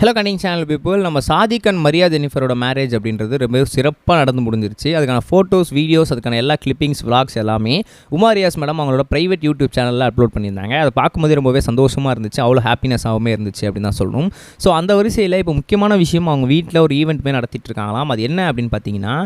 Hello கனிங் channel people. நம்ம Sadiq and Maria ஜெனிஃபரோட marriage அப்படின்றது ரொம்ப சிறப்பாக நடந்து முடிஞ்சிருச்சு. அதுக்கான ஃபோட்டோஸ், வீடியோஸ், அதுக்கான எல்லா கிளிப்பிங்ஸ், விளாக்ஸ் எல்லாமே உமாரியாஸ் மேடம் அவங்களோட ப்ரைவேட் யூடியூப் சேனலில் அப்லோட் பண்ணியிருந்தாங்க. அதை பார்க்கும்போது ரொம்பவே சந்தோஷமாக இருந்துச்சு, அவ்வளோ ஹாப்பினஸாகவுமே இருந்துச்சு அப்படின்னு தான் சொல்லணும். ஸோ அந்த வரிசையில் இப்போ முக்கியமான விஷயம், அவங்க வீட்டில் ஒரு ஈவெண்ட்டுமே நடத்திட்டு இருக்காங்களாம். அது என்ன அப்படின்னு பார்த்தீங்கன்னா,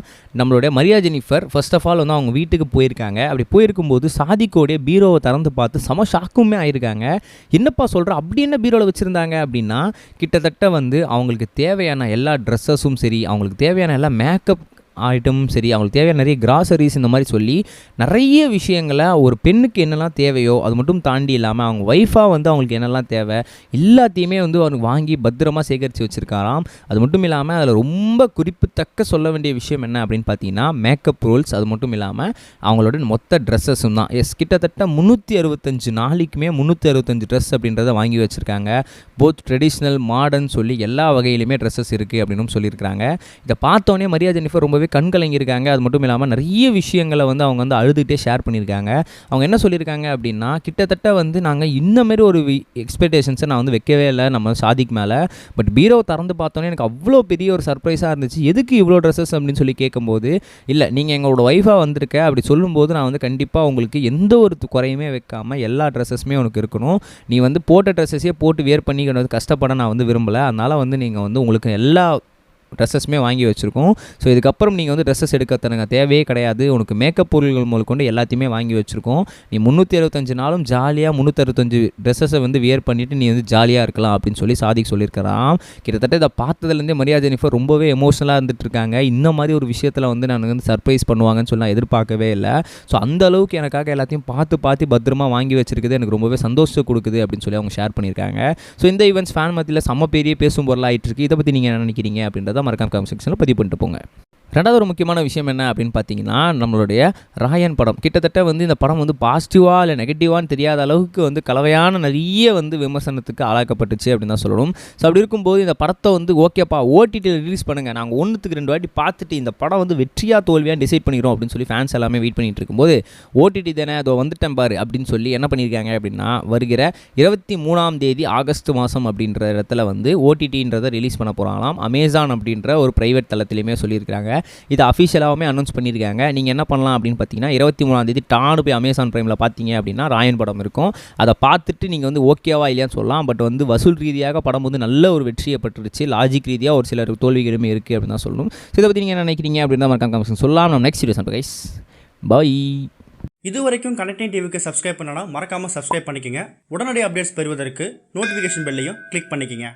நம்மளுடைய Maria Jennifer first of all வந்து அவங்க வீட்டுக்கு போயிருக்காங்க. அப்படி போயிருக்கும்போது சாதிக்கோடைய பீரோவை திறந்து பார்த்து செம ஷாக்குமே ஆயிருக்காங்க. என்னப்பா சொல்கிற, அப்படி என்ன பீரோவில் வச்சுருந்தாங்க அப்படின்னா, கிட்டத்தட்ட வந்து அவங்களுக்கு தேவையான எல்லா ட்ரெஸ்ஸஸும் சரி, அவங்களுக்கு தேவையான எல்லா மேக்கப் ஐட்டமும் சரி, அவங்களுக்கு தேவையான நிறைய கிராசரிஸ் இந்த மாதிரி சொல்லி நிறைய விஷயங்களை ஒரு பெண்ணுக்கு என்னெல்லாம் தேவையோ அது மட்டும் தாண்டி இல்லாமல் அவங்க ஒய்ஃபாக வந்து அவங்களுக்கு என்னெல்லாம் தேவை எல்லாத்தையுமே வந்து அவருக்கு வாங்கி பத்திரமாக சேகரித்து வச்சுருக்காராம். அது மட்டும் இல்லாமல் அதில் ரொம்ப குறிப்பிட்டக்க சொல்ல வேண்டிய விஷயம் என்ன அப்படின்னு பார்த்தீங்கன்னா, மேக்கப் ரோல்ஸ். அது மட்டும் இல்லாமல் அவங்களோட மொத்த ட்ரெஸ்ஸஸும் தான். கிட்டத்தட்ட 365 நாளைக்குமே 365 ட்ரெஸ் அப்படின்றத வாங்கி வச்சுருக்காங்க. போத் ட்ரெடிஷ்னல், மாடர்ன் சொல்லி எல்லா வகையிலுமே ட்ரெஸ்ஸஸ் இருக்குது அப்படின்னு சொல்லியிருக்காங்க. இதை பார்த்தோன்னே மரியா ஜெனிஃபர் ரொம்பவே கண் கலங்கியிருக்காங்க. அது மட்டும் இல்லாமல் நிறைய விஷயங்களை வந்து அவங்க வந்து அழுதுகிட்டே ஷேர் பண்ணியிருக்காங்க. அவங்க என்ன சொல்லியிருக்காங்க அப்படின்னா, கிட்டத்தட்ட வந்து நாங்கள் இந்த மாதிரி ஒரு எக்ஸ்பெக்டேஷன்ஸை நான் வந்து வைக்கவே இல்லை நம்ம சாதிக் மேலே. பட் பீரோவை திறந்து பார்த்தோன்னே எனக்கு அவ்வளோ பெரிய ஒரு சர்ப்ரைஸாக இருந்துச்சு. எதுக்கு இவ்வளோ ட்ரெஸ்ஸஸ் அப்படின்னு சொல்லி கேட்கும்போது, இல்லை நீங்கள் எங்களோட ஒய்ஃபாக வந்திருக்க அப்படி சொல்லும்போது நான் வந்து கண்டிப்பாக உங்களுக்கு எந்த ஒரு குறையுமே வைக்காமல் எல்லா ட்ரெஸ்ஸஸுமே உனக்கு இருக்கணும். நீ வந்து போட்ட ட்ரெஸ்ஸஸே போட்டு வேர் பண்ணி கஷ்டப்பட நான் வந்து விரும்பலை. அதனால் வந்து நீங்கள் வந்து உங்களுக்கு எல்லா ட்ரெஸ்ஸஸ்மே வாங்கி வச்சுருக்கோம். ஸோ இதுக்கப்புறம் நீங்கள் வந்து ட்ரெஸ்ஸஸ் எடுக்க தரங்க தேவையே கிடையாது. உனக்கு மேக்கப் பொருள்கள் முதல் கொண்டு எல்லாத்தையுமே வாங்கி வச்சுருக்கோம். நீ 365 நாளும் ஜாலியாக 365 ட்ரெஸ்ஸஸை வந்து வியர் பண்ணிவிட்டு நீ வந்து ஜாலியாக இருக்கலாம் அப்படின்னு சொல்லி சாதிக் சொல்லியிருக்கிறான். கிட்டத்தட்ட இதை பார்த்ததுலேருந்தே மரியா ஜெனிஃபர் ரொம்பவே எமோஷனலாக இருந்துட்டு இருக்காங்க. இந்த மாதிரி ஒரு விஷயத்தில் வந்து நான் வந்து சர்ப்ரைஸ் பண்ணுவாங்கன்னு சொல்லி நான் எதிர்பார்க்கவே இல்லை. ஸோ அந்த அளவுக்கு எனக்காக எல்லாத்தையும் பார்த்து பத்திரமா வாங்கி வச்சிருக்குது எனக்கு ரொம்பவே சந்தோஷம் கொடுக்குது அப்படின்னு சொல்லி அவங்க ஷேர் பண்ணியிருக்காங்க. ஸோ இந்த ஈவெண்ட்ஸ் ஃபேன் மத்தியில் செம்ம பெரிய பேசும் பொருளாக ஆகிட்டு இருக்கு. இதை பற்றி நீங்கள் என்ன நினைக்கிறீங்க அப்படின்றத மறக்காம கமெண்ட் செக்ஷனில் பதிவு பண்ணிட்டு போங்க. ரெண்டாவது ஒரு முக்கியமான விஷயம் என்ன அப்படின்னு பார்த்தீங்கன்னா, நம்மளுடைய ராயன் படம். கிட்டத்தட்ட வந்து இந்த படம் வந்து பாசிட்டிவாக இல்லை நெகட்டிவான்னு தெரியாத அளவுக்கு வந்து கலவையான நிறைய வந்து விமர்சனத்துக்கு ஆளாக்கப்பட்டுச்சு அப்படின்னு தான் சொல்லணும். ஸோ அப்படி இருக்கும்போது இந்த படத்தை வந்து ஓகேப்பா ஓடிடியில் ரிலீஸ் பண்ணுங்கள், நாங்கள் 1க்கு 2 வாட்டி பார்த்துட்டு இந்த படம் வந்து வெற்றியாக தோல்வியாக டிசைட் பண்ணிக்கிறோம் அப்படின்னு சொல்லி ஃபேன்ஸ் எல்லாமே வெயிட் பண்ணிட்டு இருக்கும்போது, ஓடிடி தானே அதோ வந்துட்டேன் பாரு அப்படின்னு சொல்லி என்ன பண்ணியிருக்காங்க அப்படின்னா, வருகிற 23ஆம் தேதி ஆகஸ்ட் மாதம் அப்படின்ற இடத்துல வந்து ஓடிடின்றதை ரிலீஸ் பண்ண போகிறாங்களாம். அமேசான் அப்படின்ற ஒரு ப்ரைவேட் தளத்திலையுமே சொல்லியிருக்காங்க. இதை அஃபிஷியலாகவே அனௌன்ஸ் பண்ணியிருக்காங்க. நீங்கள் என்ன பண்ணலாம் அப்படின்னு பார்த்தீங்கன்னா, 23ஆம் தேதி டானு போய் அமேசான் ப்ரைமில் பார்த்தீங்க அப்படின்னா ராயன் படம் இருக்கும். அதை பார்த்துட்டு நீங்கள் வந்து ஓகேவா இல்லையான்னு சொல்லலாம். பட் வந்து வசூல் ரீதியாக படம் வந்து நல்ல ஒரு வெற்றியை பெற்றுருச்சு. லாஜிக் ரீதியாக ஒரு சில தோல்விகளுமே இருக்குது அப்படின்னு தான் சொல்லணும். ஸோ இதை பற்றி நீங்கள் என்ன நினைக்கிறீங்க அப்படின்னா மறக்காம சொல்லலாம். நம்ம நெக்ஸ்ட் வீடியோ சந்திப்போம் கைஸ். பாய். இது வரைக்கும் கனெக்டிங் டிவிக்கு சப்ஸ்கிரைப் பண்ணனா மறக்காமல் சப்ஸ்கிரைப் பண்ணிக்கங்க. உடனடி அப்டேட்ஸ் பெறுவதற்கு நோட்டிஃபிகேஷன் பெல்லையும் கிளிக் பண்ணிக்கங்க.